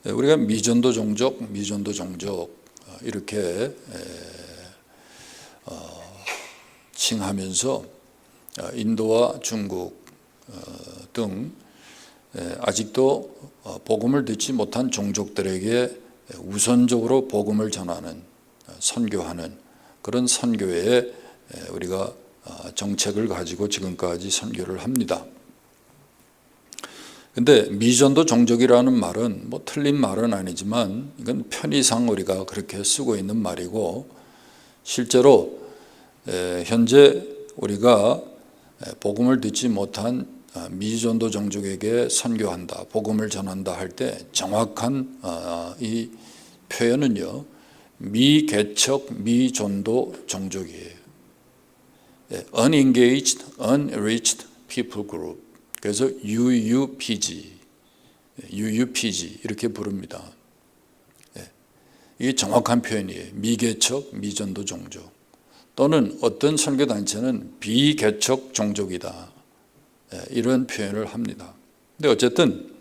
우리가 미전도 종족 이렇게 칭하면서 인도와 중국 등 아직도 복음을 듣지 못한 종족들에게 우선적으로 복음을 전하는, 선교하는 그런 선교회에 우리가 정책을 가지고 지금까지 선교를 합니다. 근데 미전도 종족이라는 말은 뭐 틀린 말은 아니지만 이건 편의상 우리가 그렇게 쓰고 있는 말이고, 실제로 현재 우리가 복음을 듣지 못한 미전도 종족에게 선교한다, 복음을 전한다 할 때 정확한 이 표현은요, 미개척 미전도 종족이에요. Unengaged, Unreached People Group. 그래서 UUPG 이렇게 부릅니다. 이게 정확한 표현이에요. 미개척 미전도 종족, 또는 어떤 선교단체는 비개척 종족이다, 이런 표현을 합니다. 근데 어쨌든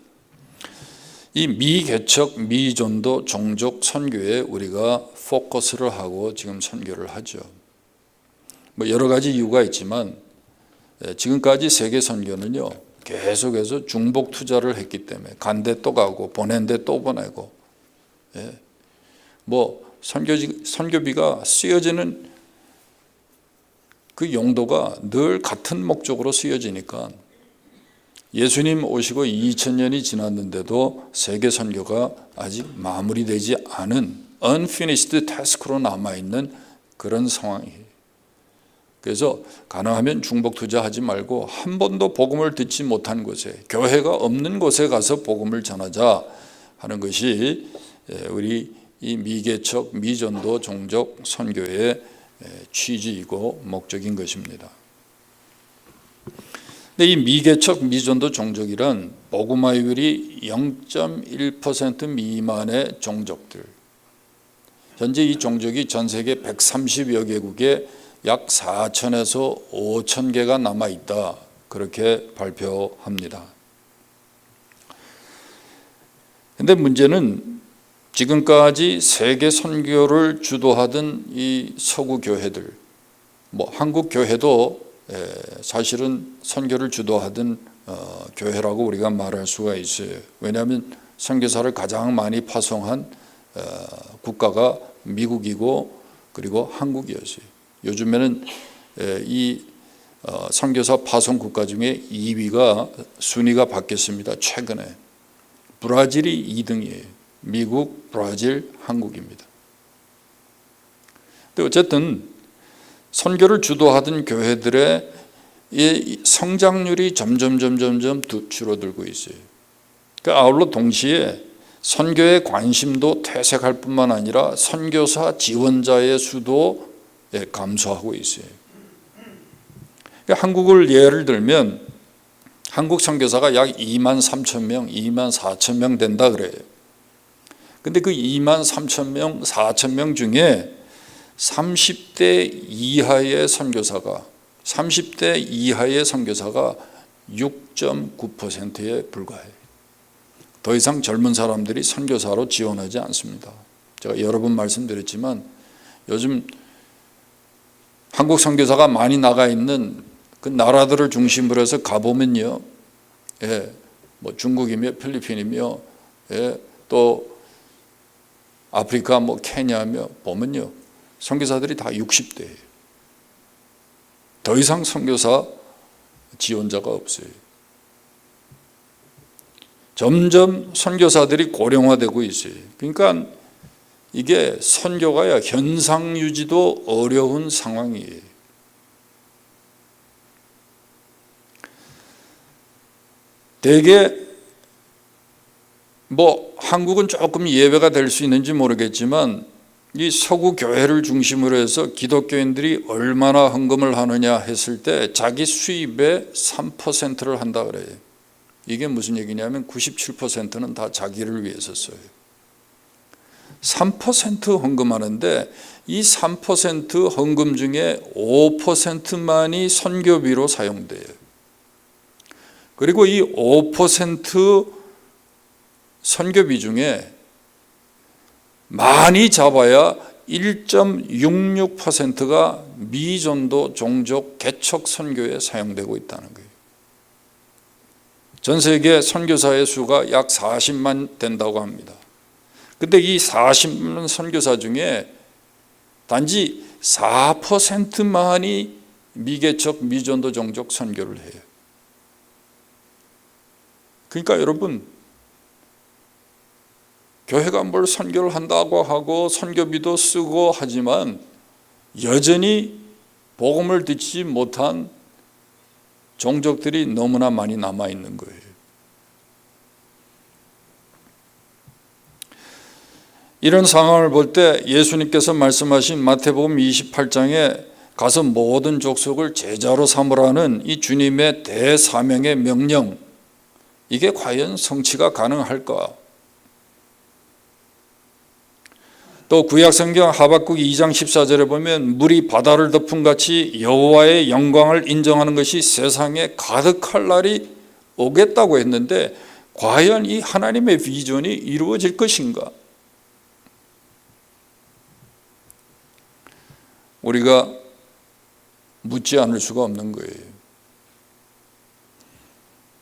이 미개척 미전도 종족 선교에 우리가 포커스를 하고 지금 선교를 하죠. 뭐 여러 가지 이유가 있지만 지금까지 세계 선교는요, 계속해서 중복 투자를 했기 때문에 간 데 또 가고 보낸 데 또 보내고, 뭐 선교비가 쓰여지는 그 용도가 늘 같은 목적으로 쓰여지니까 예수님 오시고 2000년이 지났는데도 세계 선교가 아직 마무리되지 않은 unfinished task로 남아있는 그런 상황이에요. 그래서 가능하면 중복 투자하지 말고 한 번도 복음을 듣지 못한 곳에, 교회가 없는 곳에 가서 복음을 전하자 하는 것이 우리 이 미개척 미전도 종족 선교의 취지이고 목적인 것입니다. 근데 이 미개척 미전도 종족이란 복음화율이 0.1% 미만의 종족들, 현재 이 종족이 전 세계 130여 개국에 약 4천에서 5천 개가 남아있다, 그렇게 발표합니다. 그런데 문제는 지금까지 세계 선교를 주도하던 이 서구 교회들, 뭐 한국 교회도 사실은 선교를 주도하던 교회라고 우리가 말할 수가 있어요. 왜냐하면 선교사를 가장 많이 파송한 국가가 미국이고 그리고 한국이었어요. 요즘에는 이 선교사 파송 국가 중에 2위가 순위가 바뀌었습니다. 최근에 브라질이 2등이에요. 미국, 브라질, 한국입니다. 근데 어쨌든 선교를 주도하던 교회들의 이 성장률이 점점 줄어들고 있어요. 그러니까 아울러 동시에 선교의 관심도 퇴색할 뿐만 아니라 선교사 지원자의 수도 감소하고 있어요. 한국을 예를 들면 한국 선교사가 약 2만 3천 명, 2만 4천 명 된다 그래요. 근데 그 2만 3천 명, 4천 명 중에 30대 이하의 선교사가 6.9%에 불과해요. 더 이상 젊은 사람들이 선교사로 지원하지 않습니다. 제가 여러 번 말씀드렸지만 요즘 한국 선교사가 많이 나가 있는 그 나라들을 중심으로 해서 가보면요, 뭐 중국이며 필리핀이며, 또 아프리카 뭐 케냐며 보면요, 선교사들이 다 60대예요. 더 이상 선교사 지원자가 없어요. 점점 선교사들이 고령화되고 있어요. 그러니까 이게 선교가 현상 유지도 어려운 상황이에요. 대개 뭐 한국은 조금 예외가 될 수 있는지 모르겠지만 이 서구 교회를 중심으로 해서 기독교인들이 얼마나 헌금을 하느냐 했을 때 자기 수입의 3%를 한다 그래요. 이게 무슨 얘기냐면 97%는 다 자기를 위해서 써요. 3% 헌금하는데 이 3% 헌금 중에 5%만이 선교비로 사용돼요. 그리고 이 5% 선교비 중에 많이 잡아야 1.66%가 미전도 종족 개척 선교에 사용되고 있다는 거예요. 전 세계 선교사의 수가 약 40만 된다고 합니다. 근데 이 40만 선교사 중에 단지 4%만이 미개척 미전도 종족 선교를 해요. 그러니까 여러분, 교회가 뭘 선교를 한다고 하고 선교비도 쓰고 하지만 여전히 복음을 듣지 못한 종족들이 너무나 많이 남아있는 거예요. 이런 상황을 볼 때 예수님께서 말씀하신 마태복음 28장에 가서 모든 족속을 제자로 삼으라는 이 주님의 대사명의 명령, 이게 과연 성취가 가능할까? 또 구약성경 하박국 2장 14절에 보면 물이 바다를 덮은 같이 여호와의 영광을 인정하는 것이 세상에 가득할 날이 오겠다고 했는데 과연 이 하나님의 비전이 이루어질 것인가? 우리가 묻지 않을 수가 없는 거예요.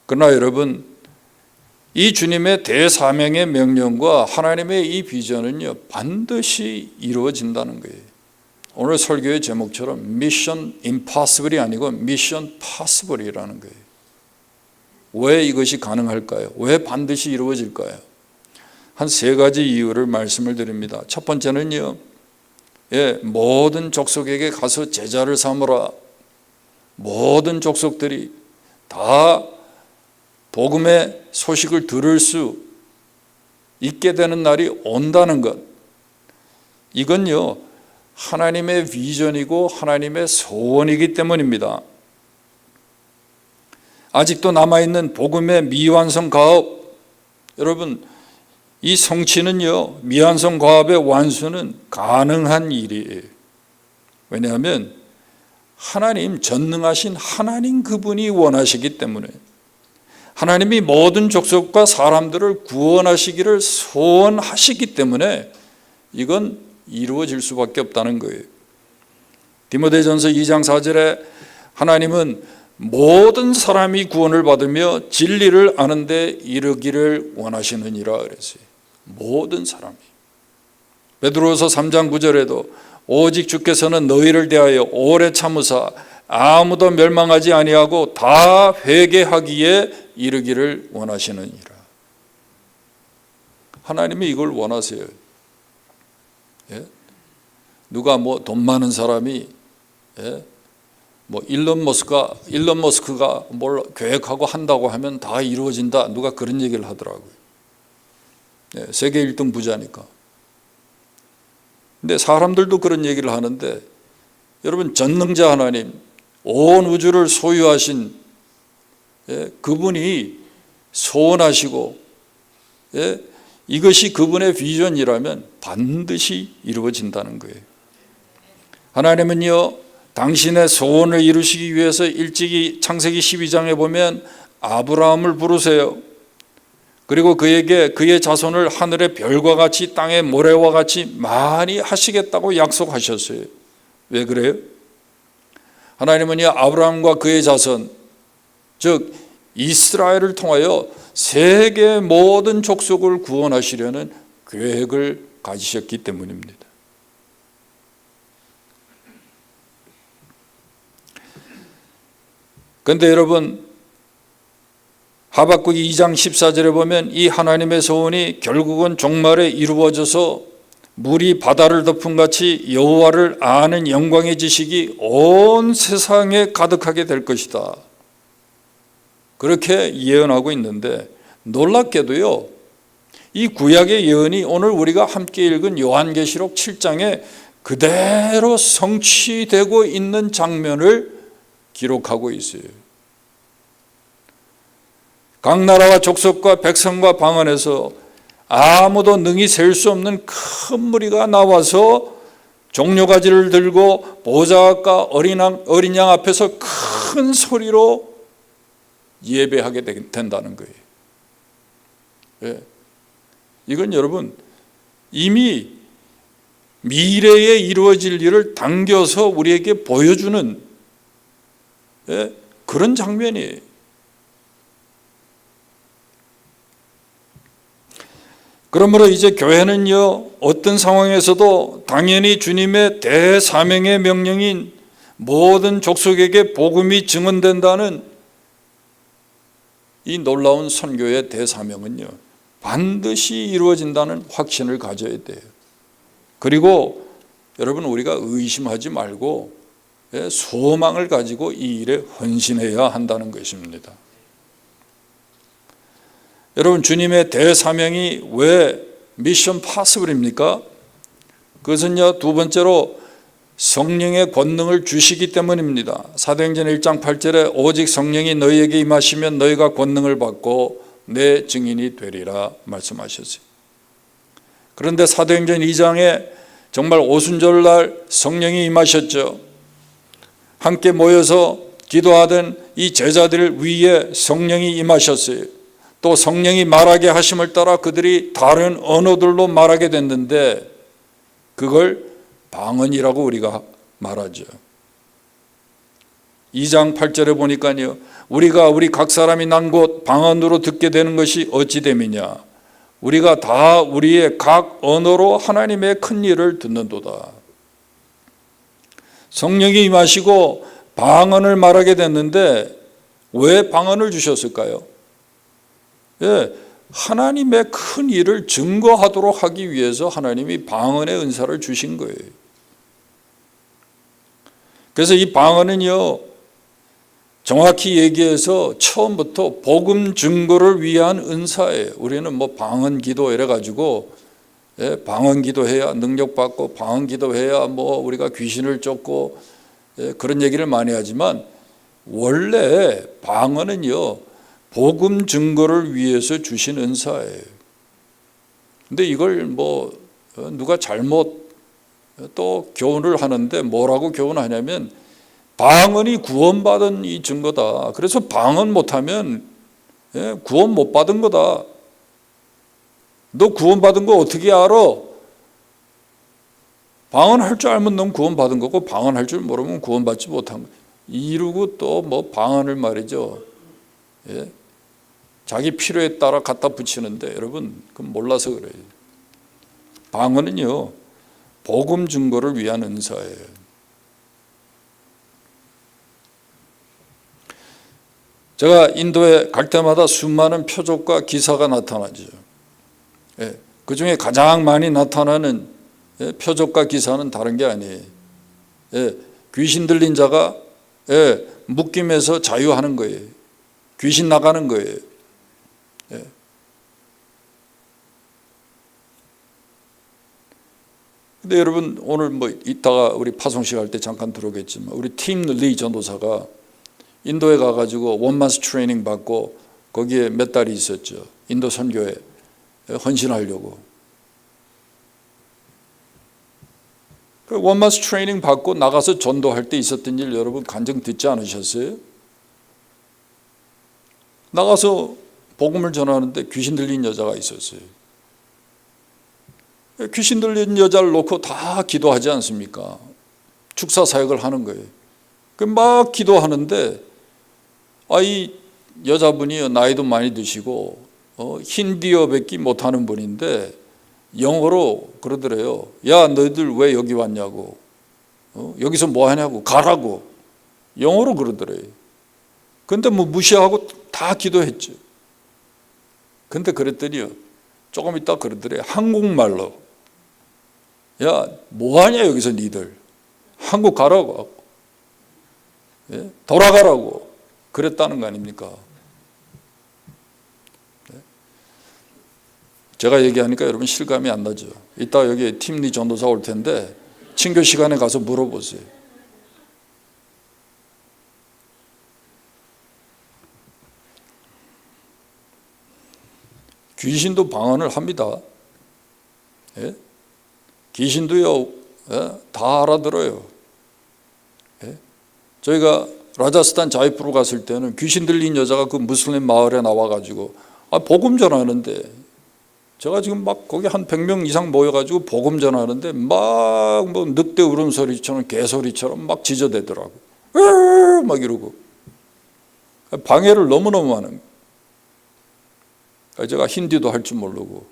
그러나 여러분, 이 주님의 대사명의 명령과 하나님의 이 비전은요, 반드시 이루어진다는 거예요. 오늘 설교의 제목처럼 미션 임파서블이 아니고 미션 파서블이라는 거예요. 왜 이것이 가능할까요? 왜 반드시 이루어질까요? 한 세 가지 이유를 말씀을 드립니다. 첫 번째는요, 모든 족속에게 가서 제자를 삼으라. 모든 족속들이 다 복음의 소식을 들을 수 있게 되는 날이 온다는 것, 이건요 하나님의 비전이고 하나님의 소원이기 때문입니다. 아직도 남아있는 복음의 미완성 가업, 여러분 이 성취는요, 미완성 가업의 완수는 가능한 일이에요. 왜냐하면 하나님, 전능하신 하나님 그분이 원하시기 때문에, 하나님이 모든 족속과 사람들을 구원하시기를 소원하시기 때문에 이건 이루어질 수밖에 없다는 거예요. 디모데전서 2장 4절에 하나님은 모든 사람이 구원을 받으며 진리를 아는 데 이르기를 원하시느니라 그랬어요. 모든 사람이. 베드로서 3장 9절에도 오직 주께서는 너희를 대하여 오래 참으사 아무도 멸망하지 아니하고 다 회개하기에 이르기를 원하시느니라. 하나님이 이걸 원하세요. 누가 돈 많은 사람이 일론 머스크가 뭘 계획하고 한다고 하면 다 이루어진다, 누가 그런 얘기를 하더라고요. 세계 1등 부자니까. 근데 사람들도 그런 얘기를 하는데, 여러분 전능자 하나님, 온 우주를 소유하신 그분이 소원하시고 이것이 그분의 비전이라면 반드시 이루어진다는 거예요. 하나님은요, 당신의 소원을 이루시기 위해서 일찍이 창세기 12장에 보면 아브라함을 부르세요. 그리고 그에게 그의 자손을 하늘의 별과 같이 땅의 모래와 같이 많이 하시겠다고 약속하셨어요. 왜 그래요? 하나님은요, 아브라함과 그의 자손, 즉 이스라엘을 통하여 세계 모든 족속을 구원하시려는 계획을 가지셨기 때문입니다. 그런데 여러분, 하박국 2장 14절에 보면 이 하나님의 소원이 결국은 종말에 이루어져서 물이 바다를 덮은 같이 여호와를 아는 영광의 지식이 온 세상에 가득하게 될 것이다, 그렇게 예언하고 있는데, 놀랍게도요, 이 구약의 예언이 오늘 우리가 함께 읽은 요한계시록 7장에 그대로 성취되고 있는 장면을 기록하고 있어요. 각 나라와 족속과 백성과 방언에서 아무도 능히 셀 수 없는 큰 무리가 나와서 종려가지를 들고 보좌과 어린 양 앞에서 큰 소리로 예배하게 된다는 거예요. 이건 여러분 이미 미래에 이루어질 일을 당겨서 우리에게 보여주는 그런 장면이에요. 그러므로 이제 교회는요, 어떤 상황에서도 당연히 주님의 대사명의 명령인 모든 족속에게 복음이 증언된다는 이 놀라운 선교의 대사명은요, 반드시 이루어진다는 확신을 가져야 돼요. 그리고 여러분, 우리가 의심하지 말고 소망을 가지고 이 일에 헌신해야 한다는 것입니다. 여러분, 주님의 대사명이 왜 미션 파서블입니까? 그것은요, 두 번째로 성령의 권능을 주시기 때문입니다. 사도행전 1장 8절에 오직 성령이 너희에게 임하시면 너희가 권능을 받고 내 증인이 되리라 말씀하셨어요. 그런데 사도행전 2장에 정말 오순절날 성령이 임하셨죠. 함께 모여서 기도하던 이 제자들 위에 성령이 임하셨어요. 또 성령이 말하게 하심을 따라 그들이 다른 언어들로 말하게 됐는데 그걸 방언이라고 우리가 말하죠. 2장 8절에 보니까요, 우리가 우리 각 사람이 난 곳 방언으로 듣게 되는 것이 어찌 됨이냐. 우리가 다 우리의 각 언어로 하나님의 큰 일을 듣는도다. 성령이 임하시고 방언을 말하게 됐는데 왜 방언을 주셨을까요? 하나님의 큰 일을 증거하도록 하기 위해서 하나님이 방언의 은사를 주신 거예요. 그래서 이 방언은요, 정확히 얘기해서 처음부터 복음 증거를 위한 은사예요. 우리는 뭐 방언 기도 이래 가지고 방언 기도해야 능력 받고 방언 기도해야 뭐 우리가 귀신을 쫓고 그런 얘기를 많이 하지만 원래 방언은요, 복음 증거를 위해서 주신 은사예요. 근데 이걸 뭐 누가 잘못 또 교훈을 하는데 뭐라고 교훈하냐면 방언이 구원받은 이 증거다. 그래서 방언 못하면 구원 못 받은 거다. 너 구원받은 거 어떻게 알아? 방언할 줄 알면 넌 구원받은 거고 방언할 줄 모르면 구원받지 못한 거. 이러고 또 뭐 방언을 말이죠. 자기 필요에 따라 갖다 붙이는데 여러분 그건 몰라서 그래요. 방언은요, 복음 증거를 위한 은사예요. 제가 인도에 갈 때마다 수많은 표적과 기사가 나타나죠. 그 중에 가장 많이 나타나는 표적과 기사는 다른 게 아니에요. 귀신 들린 자가 묶임에서 자유하는 거예요. 귀신 나가는 거예요. 근데 여러분, 오늘 뭐 이따가 우리 파송식 할 때 잠깐 들어오겠지만 우리 팀 리 전도사가 인도에 가가지고 원마스 트레이닝 받고 거기에 몇 달이 있었죠. 인도 선교에 헌신하려고. 그 원마스 트레이닝 받고 나가서 전도할 때 있었던 일 여러분 간증 듣지 않으셨어요? 나가서 복음을 전하는데 귀신 들린 여자가 있었어요. 귀신 들린 여자를 놓고 다 기도하지 않습니까? 축사 사역을 하는 거예요. 막 기도하는데 이 여자분이 나이도 많이 드시고 힌디어밖에 못하는 분인데 영어로 그러더래요. 야, 너희들 왜 여기 왔냐고, 여기서 뭐 하냐고, 가라고 영어로 그러더래요. 근데 뭐 무시하고 다 기도했죠. 근데 그랬더니요, 조금 있다 그러더래요. 한국말로, 야, 뭐 하냐 여기서 니들, 한국 가라고, 돌아가라고 그랬다는 거 아닙니까? 제가 얘기하니까 여러분 실감이 안 나죠. 이따 여기 팀리 전도사 올 텐데 친교 시간에 가서 물어보세요. 귀신도 방언을 합니다. 귀신도요, 다 알아들어요. 저희가 라자스탄 자이프로 갔을 때는 귀신 들린 여자가 그 무슬림 마을에 나와가지고 복음 전하는데 제가 지금 막 거기 한 100명 이상 모여가지고 복음 전하는데 막 뭐 늑대 울음소리처럼 개소리처럼 막 지저대더라고. 막 이러고 방해를 너무너무 하는 거예요. 제가 힌디도 할 줄 모르고,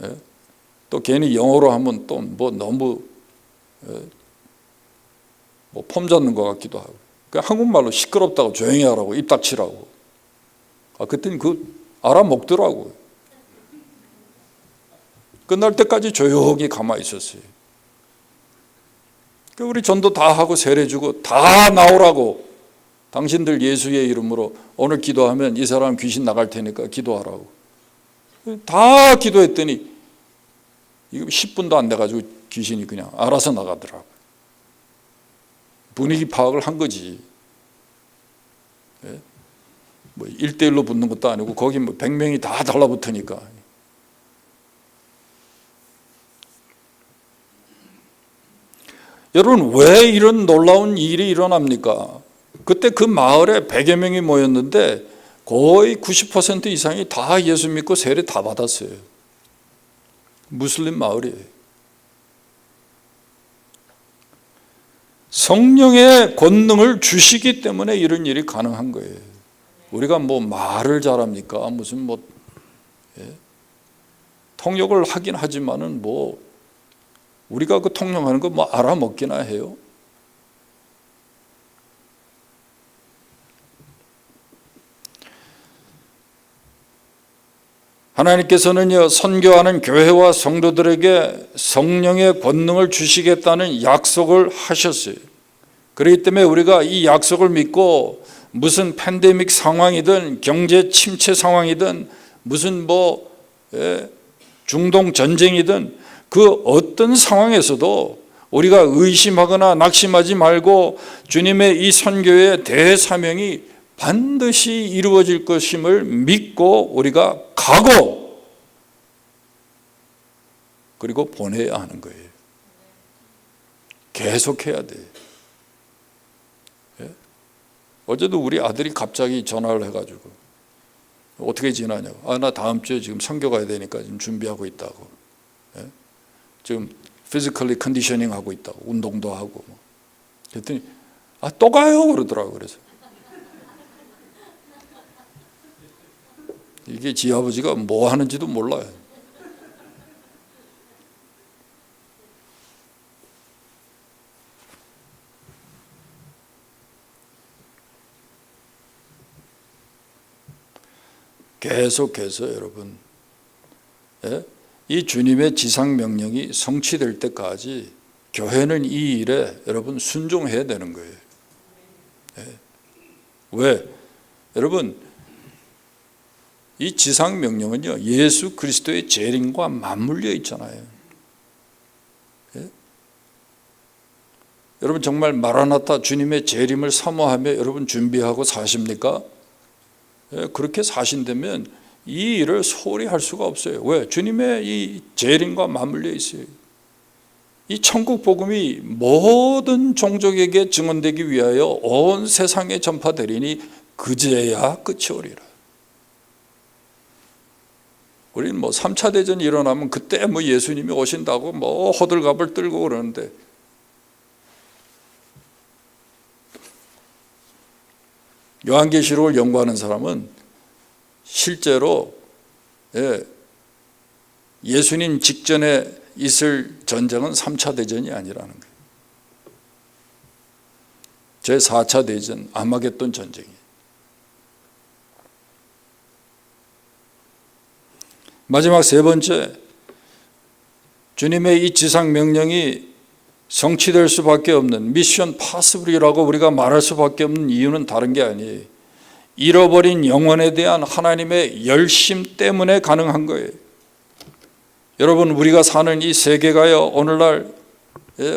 예? 또 괜히 영어로 하면 또 뭐 너무 뭐 폼 잡는 것 같기도 하고, 그냥 한국말로 시끄럽다고 조용히 하라고, 입 닥치라고. 그때는 알아먹더라고요. 끝날 때까지 조용히 가만히 있었어요. 우리 전도 다 하고 세례 주고 다 나오라고, 당신들 예수의 이름으로 오늘 기도하면 이 사람 귀신 나갈 테니까 기도하라고 다 기도했더니 이거 10분도 안 돼가지고 귀신이 그냥 알아서 나가더라고요. 분위기 파악을 한 거지. 뭐 1대1로 붙는 것도 아니고 거기 뭐 100명이 다 달라붙으니까. 여러분, 왜 이런 놀라운 일이 일어납니까? 그때 그 마을에 100여 명이 모였는데 거의 90% 이상이 다 예수 믿고 세례 다 받았어요. 무슬림 마을이에요. 성령의 권능을 주시기 때문에 이런 일이 가능한 거예요. 우리가 뭐 말을 잘합니까? 무슨 뭐 통역을 하긴 하지만은 뭐 우리가 그 통역하는 거 뭐 알아먹기나 해요. 하나님께서는요, 선교하는 교회와 성도들에게 성령의 권능을 주시겠다는 약속을 하셨어요. 그렇기 때문에 우리가 이 약속을 믿고 무슨 팬데믹 상황이든 경제 침체 상황이든 무슨 중동 전쟁이든 그 어떤 상황에서도 우리가 의심하거나 낙심하지 말고 주님의 이 선교의 대사명이 반드시 이루어질 것임을 믿고 우리가 가고 그리고 보내야 하는 거예요. 계속해야 돼요. 어제도 우리 아들이 갑자기 전화를 해가지고 어떻게 지나냐고. 나 다음 주에 지금 선교 가야 되니까 지금 준비하고 있다고. 지금 피지컬리 컨디셔닝 하고 있다고. 운동도 하고. 그랬더니 또 가요 그러더라고. 그래서 이게 지 아버지가 뭐 하는지도 몰라요. 계속해서 여러분, 이 주님의 지상명령이 성취될 때까지 교회는 이 일에 여러분 순종해야 되는 거예요. 왜? 여러분, 이 지상명령은요, 예수 그리스도의 재림과 맞물려 있잖아요. 여러분 정말 마라나타 주님의 재림을 사모하며 여러분 준비하고 사십니까? 그렇게 사신다면 이 일을 소홀히 할 수가 없어요. 왜? 주님의 이 재림과 맞물려 있어요. 이 천국 복음이 모든 종족에게 증언되기 위하여 온 세상에 전파되리니 그제야 끝이 오리라. 우리는 3차 대전이 일어나면 그때 예수님이 오신다고 호들갑을 떨고 그러는데 요한계시록을 연구하는 사람은 실제로 예수님 직전에 있을 전쟁은 3차 대전이 아니라는 거예요. 제4차 대전, 아마겟돈 전쟁이에요. 마지막 세 번째, 주님의 이 지상 명령이 성취될 수밖에 없는 미션 파스블이라고 우리가 말할 수밖에 없는 이유는 다른 게 아니에요. 잃어버린 영혼에 대한 하나님의 열심 때문에 가능한 거예요. 여러분, 우리가 사는 이 세계가요, 오늘날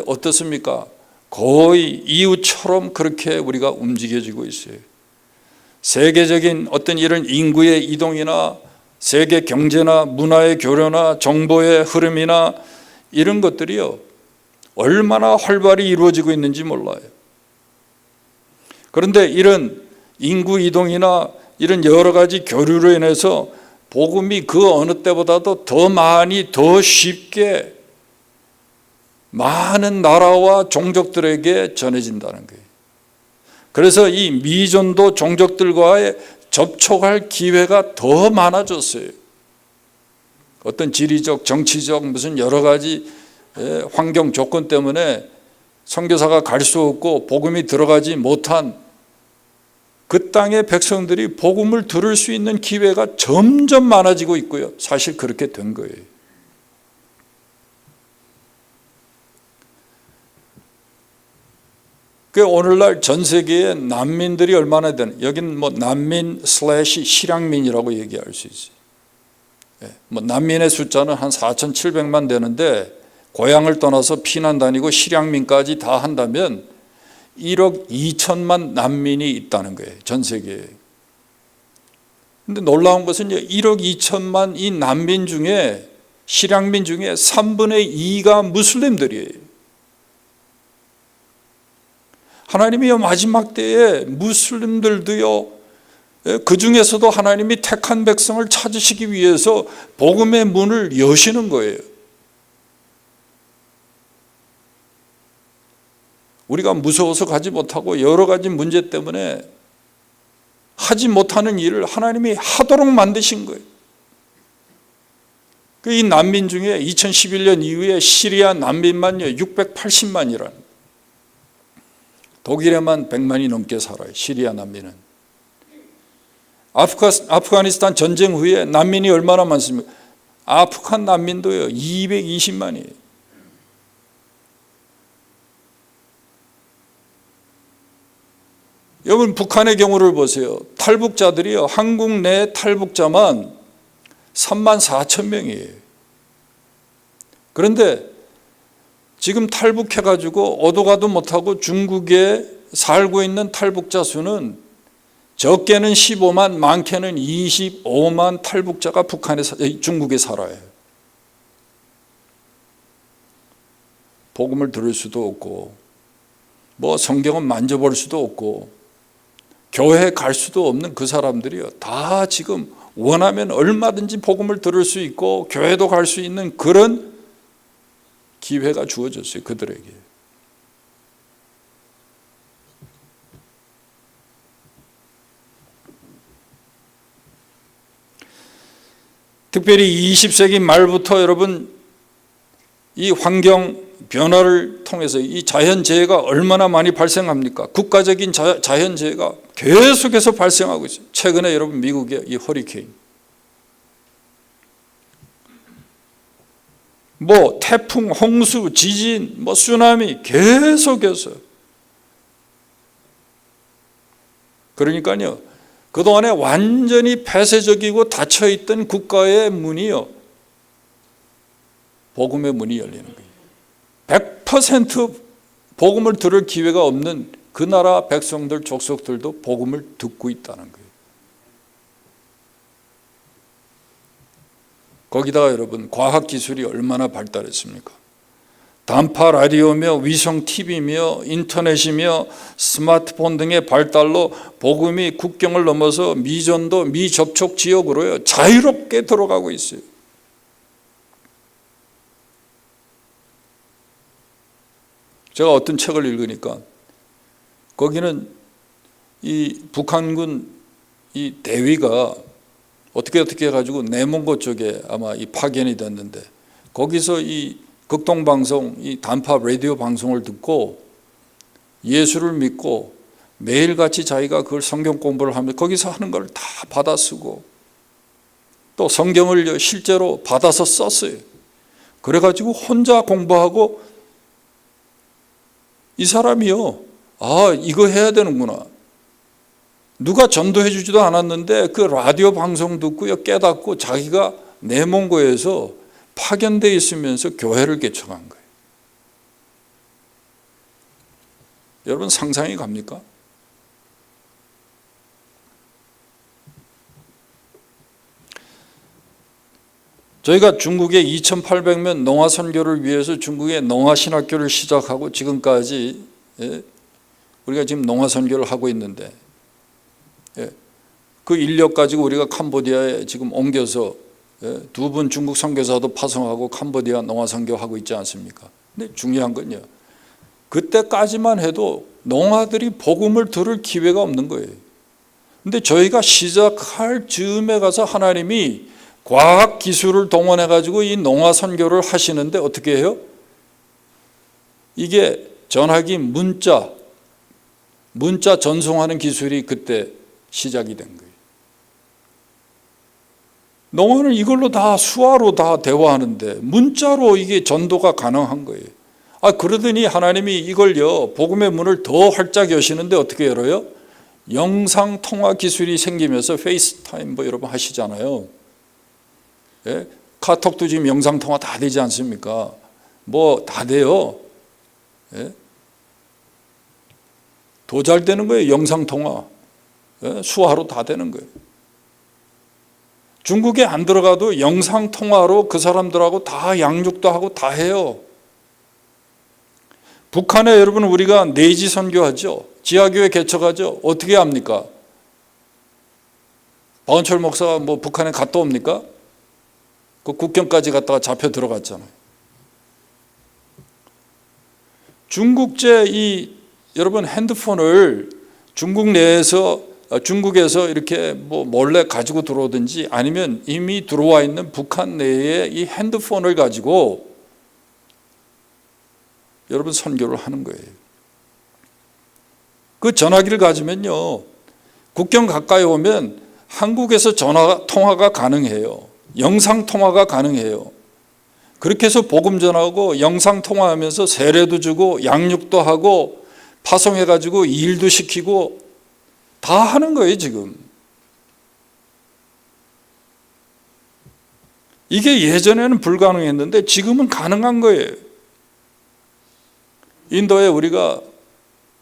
어떻습니까? 거의 이웃처럼 그렇게 우리가 움직여지고 있어요. 세계적인 어떤 이런 인구의 이동이나 세계 경제나 문화의 교류나 정보의 흐름이나 이런 것들이요, 얼마나 활발히 이루어지고 있는지 몰라요. 그런데 이런 인구 이동이나 이런 여러 가지 교류로 인해서 복음이 그 어느 때보다도 더 많이 더 쉽게 많은 나라와 종족들에게 전해진다는 거예요. 그래서 이 미전도 종족들과의 접촉할 기회가 더 많아졌어요. 어떤 지리적, 정치적 무슨 여러 가지 환경 조건 때문에 선교사가 갈 수 없고 복음이 들어가지 못한 그 땅의 백성들이 복음을 들을 수 있는 기회가 점점 많아지고 있고요. 사실 그렇게 된 거예요. 그 오늘날 전 세계에 난민들이 얼마나 되는, 여기는 뭐 난민 슬래시 실향민이라고 얘기할 수 있어요. 뭐 난민의 숫자는 한 4,700만 되는데 고향을 떠나서 피난 다니고 실향민까지 다 한다면 1억 2천만 난민이 있다는 거예요. 전 세계에. 근데 놀라운 것은 1억 2천만 이 난민 중에 실향민 중에 3분의 2가 무슬림들이에요. 하나님이 마지막 때에 무슬림들도요, 그 중에서도 하나님이 택한 백성을 찾으시기 위해서 복음의 문을 여시는 거예요. 우리가 무서워서 가지 못하고 여러 가지 문제 때문에 하지 못하는 일을 하나님이 하도록 만드신 거예요. 이 난민 중에 2011년 이후에 시리아 난민만요 680만이라는, 독일에만 100만이 넘게 살아요. 시리아 난민은. 아프가니스탄 전쟁 후에 난민이 얼마나 많습니까? 아프간 난민도요 220만이에요. 여러분 북한의 경우를 보세요. 탈북자들이요, 한국 내 탈북자만 3만 4천 명이에요. 그런데 지금 탈북해가지고 오도 가도 못하고 중국에 살고 있는 탈북자 수는 적게는 15만, 많게는 25만 탈북자가 중국에 살아요. 복음을 들을 수도 없고, 뭐 성경은 만져볼 수도 없고, 교회 갈 수도 없는 그 사람들이요, 다 지금 원하면 얼마든지 복음을 들을 수 있고 교회도 갈 수 있는 그런 기회가 주어졌어요, 그들에게. 특별히 20세기 말부터 여러분 이 환경 변화를 통해서 이 자연재해가 얼마나 많이 발생합니까? 국가적인 자연재해가 계속해서 발생하고 있어요. 최근에 여러분 미국의 이 허리케인, 뭐 태풍, 홍수, 지진, 뭐 쓰나미 계속해서. 그러니까요, 그동안에 완전히 폐쇄적이고 닫혀있던 국가의 문이요, 복음의 문이 열리는 거예요. 100% 복음을 들을 기회가 없는 그 나라 백성들, 족속들도 복음을 듣고 있다는 거예요. 거기다가 여러분 과학기술이 얼마나 발달했습니까? 단파 라디오며 위성 TV며 인터넷이며 스마트폰 등의 발달로 복음이 국경을 넘어서 미전도 미접촉 지역으로요 자유롭게 들어가고 있어요. 제가 어떤 책을 읽으니까 거기는 이 북한군 이 대위가 어떻게 해가지고 내몽고 쪽에 아마 이 파견이 됐는데, 거기서 이 극동방송, 이 단파 라디오 방송을 듣고 예수를 믿고 매일같이 자기가 그걸 성경 공부를 하면서 거기서 하는 걸 다 받아 쓰고 또 성경을 실제로 받아서 썼어요. 그래가지고 혼자 공부하고, 이 사람이요, 아, 이거 해야 되는구나. 누가 전도해 주지도 않았는데 그 라디오 방송 듣고요 깨닫고 자기가 내몽고에서 파견되어 있으면서 교회를 개척한 거예요. 여러분 상상이 갑니까? 저희가 중국에 2,800명 농화 선교를 위해서 중국의 농화 신학교를 시작하고 지금까지 우리가 지금 농화 선교를 하고 있는데, 그 인력 가지고 우리가 캄보디아에 지금 옮겨서 2분 중국 선교사도 파송하고 캄보디아 농화 선교하고 있지 않습니까? 근데 중요한 건요, 그때까지만 해도 농아들이 복음을 들을 기회가 없는 거예요. 근데 저희가 시작할 즈음에 가서 하나님이 과학 기술을 동원해 가지고 이 농화 선교를 하시는데 어떻게 해요? 이게 전화기 문자 전송하는 기술이 그때 시작이 된 거예요. 농어는 이걸로 다 수화로 다 대화하는데 문자로 이게 전도가 가능한 거예요. 그러더니 하나님이 이걸요, 복음의 문을 더 활짝 여시는데 어떻게 열어요? 영상 통화 기술이 생기면서 페이스타임 뭐 여러분 하시잖아요. 예? 카톡도 지금 영상 통화 다 되지 않습니까? 뭐 다 돼요. 예? 더 잘 되는 거예요. 영상 통화. 예? 수화로 다 되는 거예요. 중국에 안 들어가도 영상 통화로 그 사람들하고 다 양육도 하고 다 해요. 북한에 여러분 우리가 내지 선교하죠. 지하교회 개척하죠. 어떻게 합니까? 박원철 목사가 뭐 북한에 갔다 옵니까? 그 국경까지 갔다가 잡혀 들어갔잖아요. 중국제 여러분 핸드폰을 중국에서 이렇게 뭐 몰래 가지고 들어오든지 아니면 이미 들어와 있는 북한 내에 이 핸드폰을 가지고 여러분 선교를 하는 거예요. 그 전화기를 가지면요, 국경 가까이 오면 한국에서 전화 통화가 가능해요. 영상 통화가 가능해요. 그렇게 해서 복음 전하고 영상 통화하면서 세례도 주고 양육도 하고 파송해 가지고 일도 시키고 다 하는 거예요, 지금. 이게 예전에는 불가능했는데 지금은 가능한 거예요. 인도에 우리가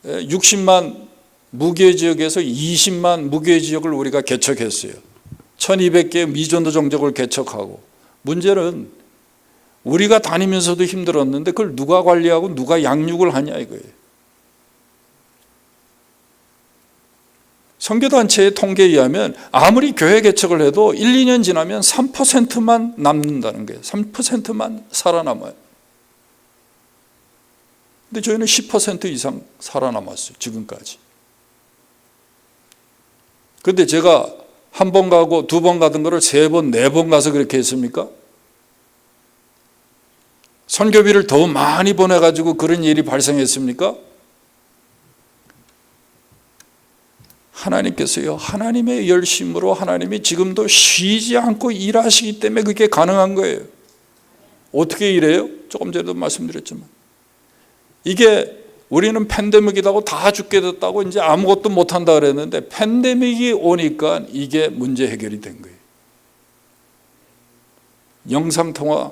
60만 무교회 지역에서 20만 무교회 지역을 우리가 개척했어요. 1200개의 미전도 종족을 개척하고, 문제는 우리가 다니면서도 힘들었는데 그걸 누가 관리하고 누가 양육을 하냐 이거예요. 선교단체의 통계에 의하면 아무리 교회 개척을 해도 1, 2년 지나면 3%만 남는다는 거예요. 3%만 살아남아요. 근데 저희는 10% 이상 살아남았어요, 지금까지. 그런데 제가 한 번 가고 두 번 가던 거를 3번, 4번 가서 그렇게 했습니까? 선교비를 더 많이 보내가지고 그런 일이 발생했습니까? 하나님께서요, 하나님의 열심으로 하나님이 지금도 쉬지 않고 일하시기 때문에 그게 가능한 거예요. 어떻게 일해요? 조금 전에도 말씀드렸지만, 이게 우리는 팬데믹이라고 다 죽게 됐다고 이제 아무것도 못한다 그랬는데 팬데믹이 오니까 이게 문제 해결이 된 거예요. 영상통화,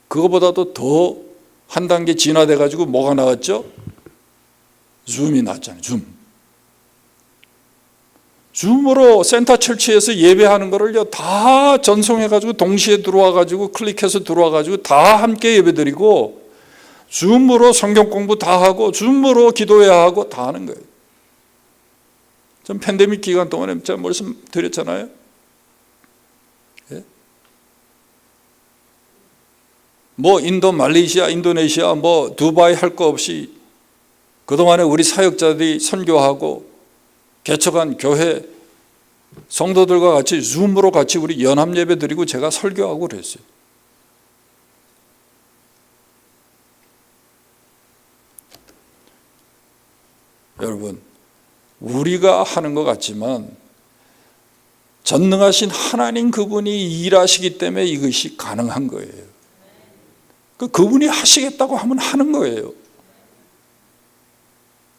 그거보다도 더 한 단계 진화돼 가지고 뭐가 나왔죠? 줌이 나왔잖아요. 줌으로 센터 철치에서 예배하는 거를요 다 전송해 가지고 동시에 들어와 가지고 클릭해서 들어와 가지고 다 함께 예배드리고, 줌으로 성경 공부 다 하고 줌으로 기도해야 하고 다 하는 거예요. 전 팬데믹 기간 동안에 제가 말씀드렸잖아요. 예? 뭐 인도, 말레이시아, 인도네시아, 뭐 두바이 할 거 없이 그동안에 우리 사역자들이 선교하고 개척한 교회 성도들과 같이 줌으로 같이 우리 연합 예배 드리고 제가 설교하고 그랬어요. 여러분, 우리가 하는 것 같지만 전능하신 하나님 그분이 일하시기 때문에 이것이 가능한 거예요. 그분이 하시겠다고 하면 하는 거예요.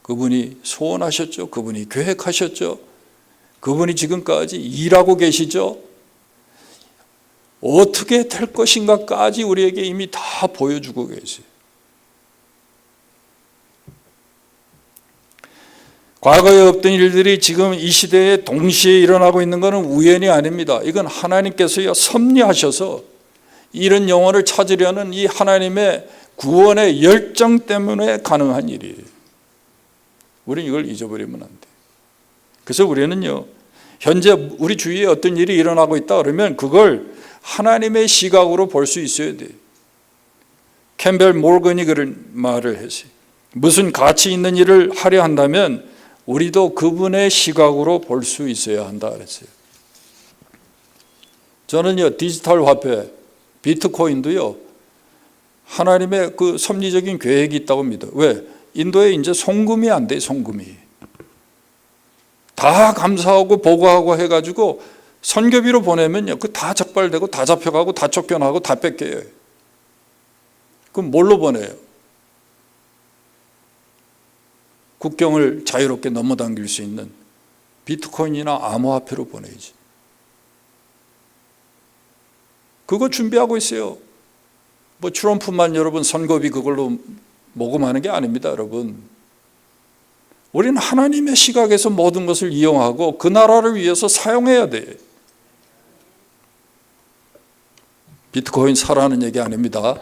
그분이 소원하셨죠. 그분이 계획하셨죠. 그분이 지금까지 일하고 계시죠. 어떻게 될 것인가까지 우리에게 이미 다 보여주고 계세요. 과거에 없던 일들이 지금 이 시대에 동시에 일어나고 있는 것은 우연이 아닙니다. 이건 하나님께서요 섭리하셔서 이런 영혼을 찾으려는 이 하나님의 구원의 열정 때문에 가능한 일이에요. 우리는 이걸 잊어버리면 안 돼요. 그래서 우리는요 현재 우리 주위에 어떤 일이 일어나고 있다 그러면 그걸 하나님의 시각으로 볼 수 있어야 돼요. 캠벨 모건이 그런 말을 했어요. 무슨 가치 있는 일을 하려 한다면 우리도 그분의 시각으로 볼 수 있어야 한다 그랬어요. 저는요, 디지털 화폐, 비트코인도요, 하나님의 그 섭리적인 계획이 있다고 믿어요. 왜? 인도에 이제 송금이 안 돼, 송금이. 다 감사하고 보고하고 해가지고 선교비로 보내면요, 그 다 적발되고 다 잡혀가고 다 쫓겨나고 다 뺏겨요. 그럼 뭘로 보내요? 국경을 자유롭게 넘어당길 수 있는 비트코인이나 암호화폐로 보내야지. 그거 준비하고 있어요. 뭐 트럼프만 여러분 선거비 그걸로 모금하는 게 아닙니다, 여러분. 우리는 하나님의 시각에서 모든 것을 이용하고 그 나라를 위해서 사용해야 돼. 비트코인 사라는 얘기 아닙니다.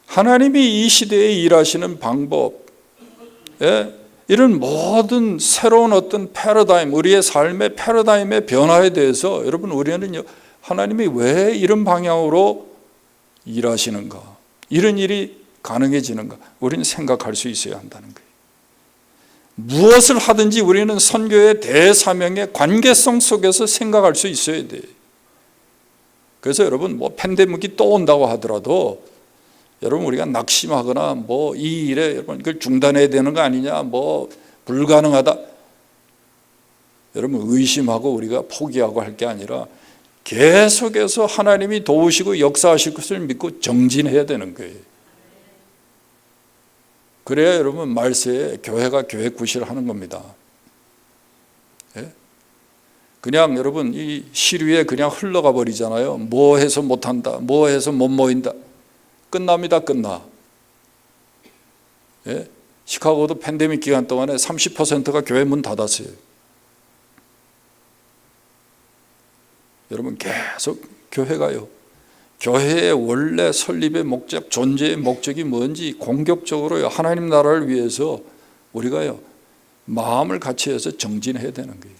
하나님이 이 시대에 일하시는 방법, 이런 모든 새로운 어떤 패러다임, 우리의 삶의 패러다임의 변화에 대해서 여러분 우리는 하나님이 왜 이런 방향으로 일하시는가, 이런 일이 가능해지는가 우리는 생각할 수 있어야 한다는 거예요. 무엇을 하든지 우리는 선교의 대사명의 관계성 속에서 생각할 수 있어야 돼요. 그래서 여러분 뭐 팬데믹이 또 온다고 하더라도 여러분 우리가 낙심하거나 뭐 이 일에 여러분 이걸 중단해야 되는 거 아니냐, 뭐 불가능하다, 여러분 의심하고 우리가 포기하고 할 게 아니라 계속해서 하나님이 도우시고 역사하실 것을 믿고 정진해야 되는 거예요. 그래야 여러분 말세에 교회가 교회 구실을 하는 겁니다. 그냥 여러분 이 시류에 그냥 흘러가 버리잖아요. 뭐 해서 못한다, 뭐 해서 못 모인다, 끝납니다. 끝나. 시카고도 팬데믹 기간 동안에 30%가 교회 문 닫았어요. 여러분 계속 교회가요, 교회의 원래 설립의 목적, 존재의 목적이 뭔지 공격적으로 하나님 나라를 위해서 우리가요 마음을 같이 해서 정진해야 되는 거예요.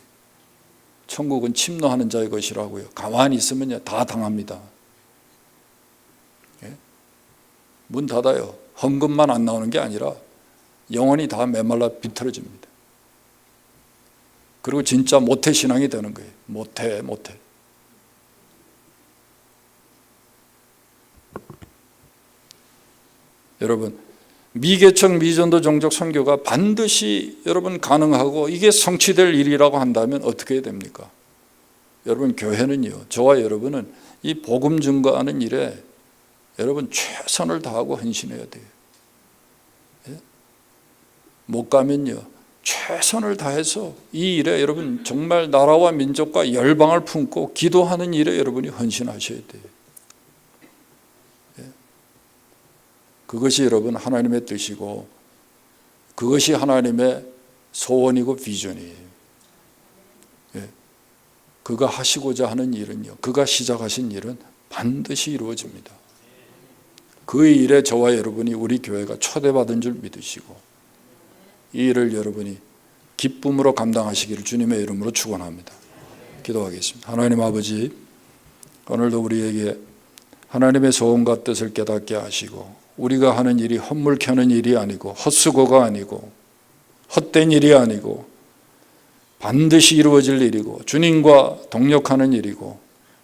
천국은 침노하는 자의 것이라고요. 가만히 있으면요 다 당합니다. 문 닫아요. 헌금만 안 나오는 게 아니라 영혼이 다 메말라 비틀어집니다. 그리고 진짜 모태신앙이 되는 거예요. 모태. 여러분 미개척 미전도 종족 선교가 반드시 여러분 가능하고 이게 성취될 일이라고 한다면 어떻게 해야 됩니까? 여러분 교회는요, 저와 여러분은 이 복음 증거하는 일에 여러분 최선을 다하고 헌신해야 돼요. 못 가면요 최선을 다해서 이 일에 여러분 정말 나라와 민족과 열방을 품고 기도하는 일에 여러분이 헌신하셔야 돼요. 그것이 여러분 하나님의 뜻이고 그것이 하나님의 소원이고 비전이에요. 그가 하시고자 하는 일은요, 그가 시작하신 일은 반드시 이루어집니다. 그 일에 저와 여러분이 우리 교회가 초대받은 줄 믿으시고 이 일을 여러분이 기쁨으로 감당하시기를 주님의 이름으로 축원합니다. 기도하겠습니다. 하나님 아버지, 오늘도 우리에게 하나님의 소원과 뜻을 깨닫게 하시고 우리가 하는 일이 헛물 켜는 일이 아니고 헛수고가 아니고 헛된 일이 아니고 반드시 이루어질 일이고 주님과 동력하는 일이고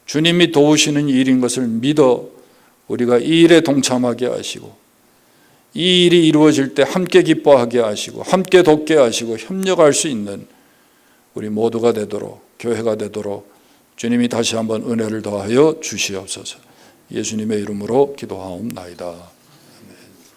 주님이 도우시는 일인 것을 믿어 우리가 이 일에 동참하게 하시고 이 일이 이루어질 때 함께 기뻐하게 하시고 함께 돕게 하시고 협력할 수 있는 우리 모두가 되도록, 교회가 되도록 주님이 다시 한번 은혜를 더하여 주시옵소서. 예수님의 이름으로 기도하옵나이다.